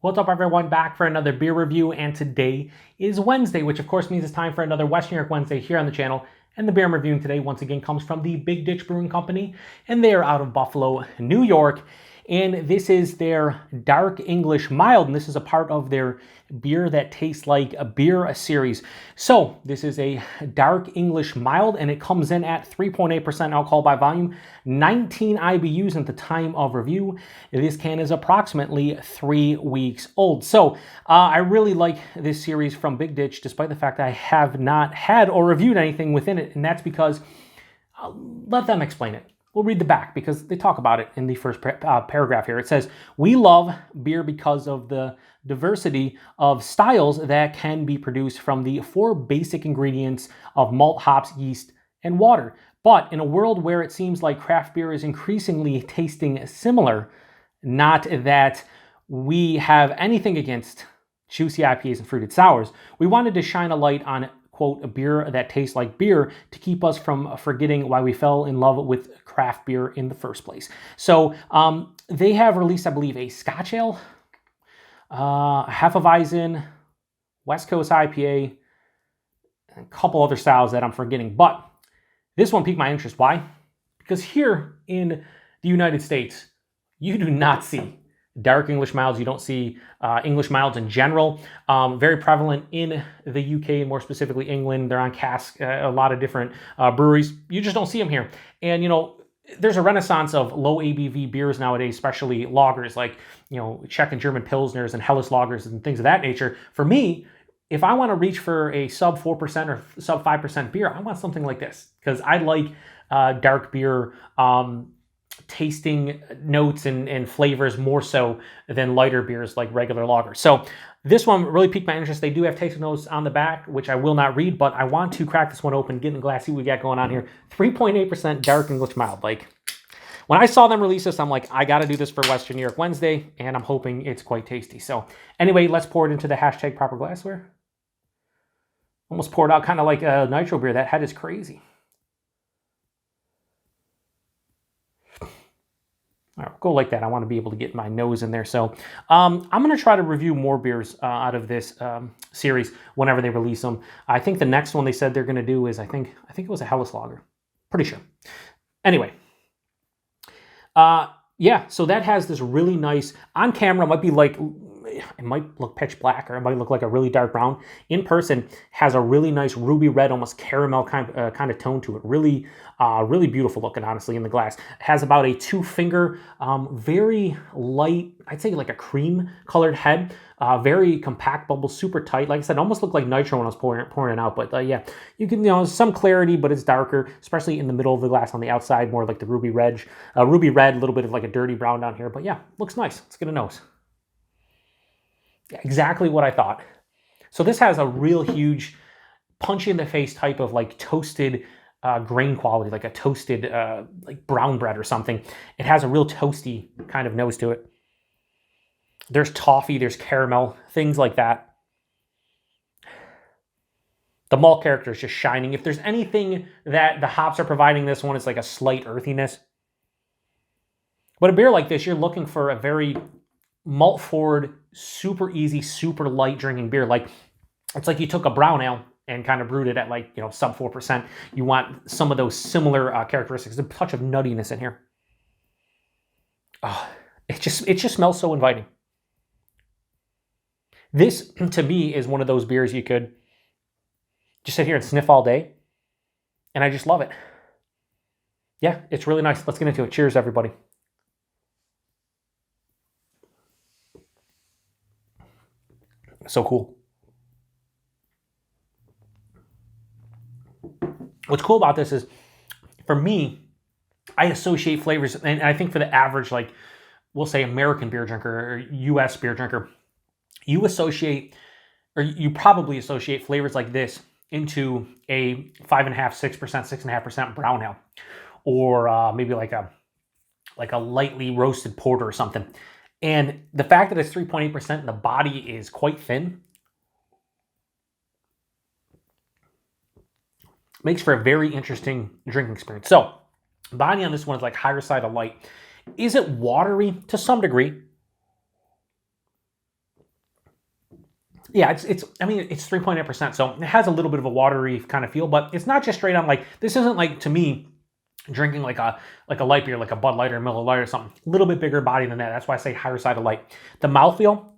What's up, everyone? Back for another beer review, and today is Wednesday, which of course means it's time for another West New York Wednesday here on the channel. And the beer I'm reviewing today, once again, comes from the Big Ditch Brewing Company, and they are out of Buffalo, New York. And this is their Dark English Mild, and this is a part of their Beer That Tastes Like a Beer series. So this is a Dark English Mild, and it comes in at 3.8% alcohol by volume, 19 IBUs at the time of review. This can is approximately 3 weeks old. So I really like this series from Big Ditch, despite the fact that I have not had or reviewed anything within it, and that's because let them explain it. We'll read the back because they talk about it in the first paragraph here. It says, "We love beer because of the diversity of styles that can be produced from the 4 basic ingredients of malt, hops, yeast, and water. But in a world where it seems like craft beer is increasingly tasting similar, not that we have anything against juicy IPAs and fruited sours, we wanted to shine a light on quote, a beer that tastes like beer to keep us from forgetting why we fell in love with craft beer in the first place." So they have released, I believe, a Scotch Ale, a Hefeweizen, West Coast IPA, and a couple other styles that I'm forgetting. But this one piqued my interest. Why? Because here in the United States, you do not see dark English milds. You don't see English milds in general. Very prevalent in the UK, more specifically England. They're on cask, a lot of different breweries. You just don't see them here. And, you know, there's a renaissance of low ABV beers nowadays, especially lagers like, you know, Czech and German Pilsners and Helles lagers and things of that nature. For me, if I want to reach for a sub 4% or sub 5% beer, I want something like this because I like dark beer tasting notes and flavors more so than lighter beers like regular lagers. So this one really piqued my interest. They do have tasting notes on the back, which I will not read, but I want to crack this one open, get in the glass, see what we got going on here. 3.8% dark English mild. Like, when I saw them release this, I'm like, I got to do this for Western New York Wednesday, and I'm hoping it's quite tasty. So anyway, let's pour it into the hashtag proper glassware. Almost poured out kind of like a nitro beer. That head is crazy. All right, go like that. I want to be able to get my nose in there. So I'm going to try to review more beers out of this series whenever they release them. I think the next one they said they're going to do is, I think it was a Helles lager. Pretty sure. Anyway. Yeah, so that has this really nice, on camera, it might be like, it might look pitch black or it might look like a really dark brown. In person, has a really nice ruby red, almost caramel kind of tone to it. Really, really beautiful looking, honestly, in the glass. It has about a 2-finger, very light, I'd say like a cream colored head. Very compact bubble, super tight. Like I said, almost looked like nitro when I was pouring it out. But yeah, you can, you know, some clarity, but it's darker, especially in the middle of the glass on the outside, more like the ruby red, a little bit of like a dirty brown down here. But yeah, looks nice. Let's get a nose. Yeah, exactly what I thought. So this has a real huge punch in the face type of like toasted grain quality, like a toasted like brown bread or something. It has a real toasty kind of nose to it. There's toffee, there's caramel, things like that. The malt character is just shining. If there's anything that the hops are providing this one, it's like a slight earthiness. But a beer like this, you're looking for a very malt forward, super easy, super light drinking beer. Like, it's like you took a brown ale and kind of brewed it at like, you know, sub 4%. You want some of those similar characteristics, a touch of nuttiness in here. Oh, it just smells so inviting. This, to me, is one of those beers you could just sit here and sniff all day, and I just love it. Yeah, it's really nice. Let's get into it. Cheers, everybody. So cool. What's cool about this is, for me, I associate flavors, and I think for the average, like, we'll say American beer drinker or US beer drinker, you associate, or you probably associate flavors like this into a 5.5%, 6%, 6.5% brown ale, or maybe like a lightly roasted porter or something. And the fact that it's 3.8% and the body is quite thin makes for a very interesting drinking experience. So, body on this one is like higher side of light. Is it watery? To some degree. yeah, I mean, it's 3.8%, so it has a little bit of a watery kind of feel, but it's not just straight on like, this isn't like, to me, drinking like a light beer, like a Bud Light or Miller Lite or something. A little bit bigger body than that. That's why I say higher side of light. The mouthfeel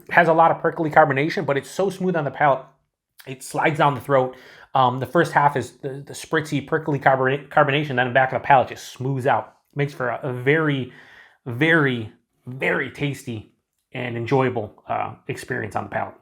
has a lot of prickly carbonation, but it's so smooth on the palate. It slides down the throat. The first half is the spritzy, prickly carbonation. Then the back of the palate just smooths out. Makes for a very, very, very tasty and enjoyable experience on the palate,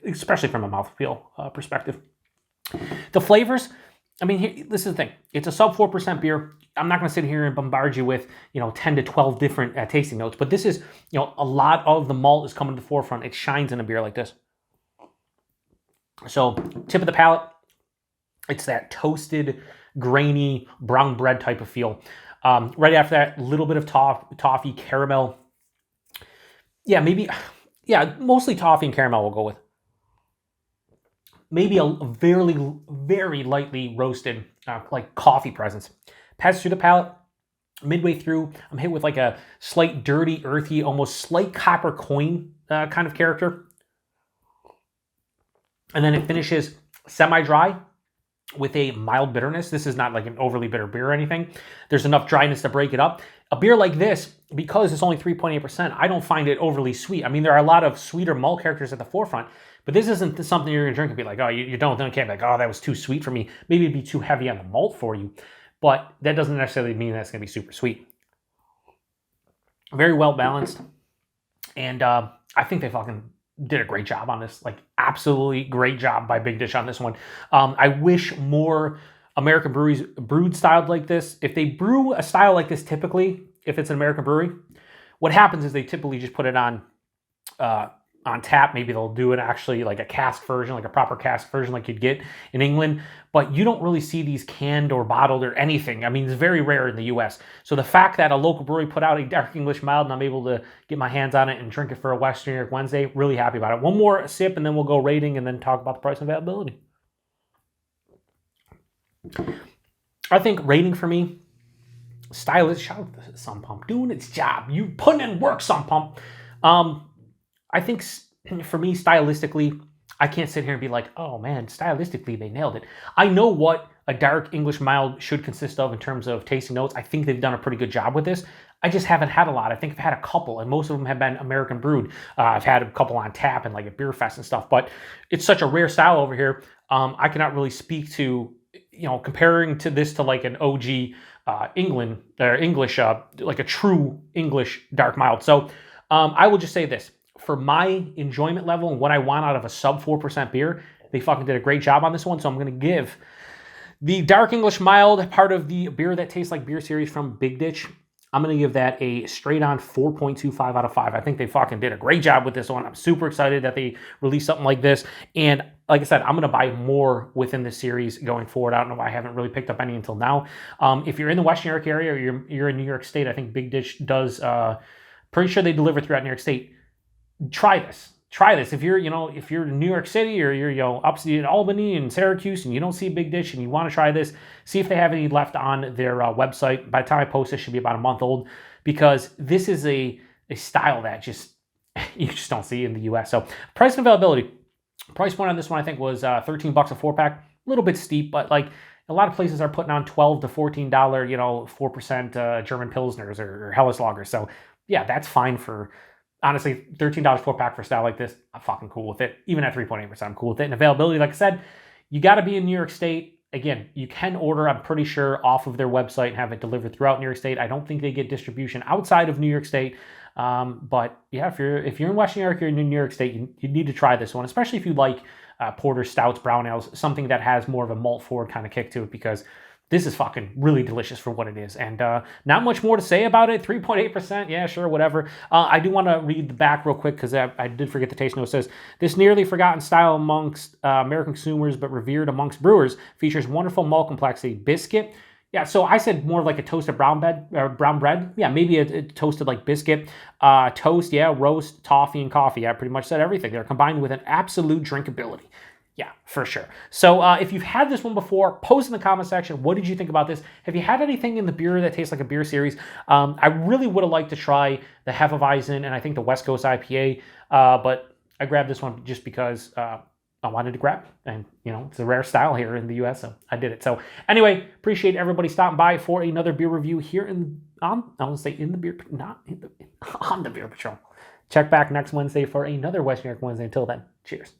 especially from a mouthfeel perspective. The flavors, I mean, this is the thing. It's a sub 4% beer. I'm not going to sit here and bombard you with, 10 to 12 different tasting notes, but this is, a lot of the malt is coming to the forefront. It shines in a beer like this. So, tip of the palate, it's that toasted, grainy, brown bread type of feel. Right after that, a little bit of toffee, caramel. Mostly toffee and caramel we'll go with. Maybe a very, very lightly roasted, like coffee presence. Passes through the palate. Midway through, I'm hit with like a slight dirty, earthy, almost slight copper coin kind of character. And then it finishes semi-dry with a mild bitterness. This is not like an overly bitter beer or anything. There's enough dryness to break it up. A beer like this, because it's only 3.8%, I don't find it overly sweet. I mean, there are a lot of sweeter malt characters at the forefront, but this isn't something you're going to drink and be like, oh, you don't be like, oh, that was too sweet for me. Maybe it'd be too heavy on the malt for you, but that doesn't necessarily mean that's going to be super sweet. Very well balanced, and I think they fucking did a great job on this. Like, absolutely great job by Big Ditch on this one. I wish more American breweries brewed styled like this. If they brew a style like this, typically, if it's an American brewery, what happens is they typically just put it on tap. Maybe they'll do it actually like a cask version, like a proper cask version like you'd get in England, but you don't really see these canned or bottled or anything. I mean, it's very rare in the US. So the fact that a local brewery put out a dark English mild and I'm able to get my hands on it and drink it for a Western New York Wednesday, really happy about it. One more sip and then we'll go rating and then talk about the price and availability. I think rating for me, stylist, shout out to Sun Pump, doing its job. You putting in work, Sun Pump. I think for me, stylistically, I can't sit here and be like, oh man, stylistically, they nailed it. I know what a dark English mild should consist of in terms of tasting notes. I think they've done a pretty good job with this. I just haven't had a lot. I think I've had a couple, and most of them have been American brewed. I've had a couple on tap and like at beer fest and stuff, but it's such a rare style over here. I cannot really speak to, comparing to this to like an OG England or English, like a true English dark mild. So I will just say this. For my enjoyment level and what I want out of a sub 4% beer, they fucking did a great job on this one. So I'm going to give the Dark English Mild, part of the Beer That Tastes Like Beer series from Big Ditch, I'm going to give that a straight on 4.25 out of 5. I think they fucking did a great job with this one. I'm super excited that they released something like this. And like I said, I'm going to buy more within this series going forward. I don't know why I haven't really picked up any until now. If you're in the Western New York area or you're in New York State, I think Big Ditch does, pretty sure they deliver throughout New York State. Try this. If you're in New York City or you're, upstate in Albany and Syracuse and you don't see Big Ditch and you want to try this, see if they have any left on their website. By the time I post this, should be about a month old, because this is a style that you just don't see in the US. So price and availability. Price point on this one, I think, was $13 a 4-pack. A little bit steep, but like a lot of places are putting on $12 to $14, 4% German Pilsners or Helles Lagers. So yeah, that's fine for, honestly, $13 4-pack for a style like this. I'm fucking cool with it. Even at 3.8%, I'm cool with it. And availability, like I said, you got to be in New York State. Again, you can order, I'm pretty sure, off of their website and have it delivered throughout New York State. I don't think they get distribution outside of New York State. But yeah, if you're in Western New York, you're in New York State, you need to try this one, especially if you like porters, stouts, brown ales, something that has more of a malt forward kind of kick to it, because this is fucking really delicious for what it is. And not much more to say about it. 3.8%, yeah, sure, whatever. I do want to read the back real quick, because I did forget the taste note. It says, this nearly forgotten style amongst American consumers, but revered amongst brewers, features wonderful malt complexity. Biscuit. Yeah, so I said more like a toasted brown bread. Yeah, maybe a toasted like biscuit. Toast, yeah, roast, toffee, and coffee. I pretty much said everything. They're combined with an absolute drinkability. Yeah, for sure. So if you've had this one before, post in the comment section. What did you think about this? Have you had anything in the beer that tastes like a beer series? I really would have liked to try the Hefeweizen and I think the West Coast IPA, but I grabbed this one just because I wanted to grab it. And, you know, it's a rare style here in the U.S., so I did it. So anyway, appreciate everybody stopping by for another beer review here I want to say in the beer, not in the, on the Beer Patrol. Check back next Wednesday for another West New York Wednesday. Until then, cheers.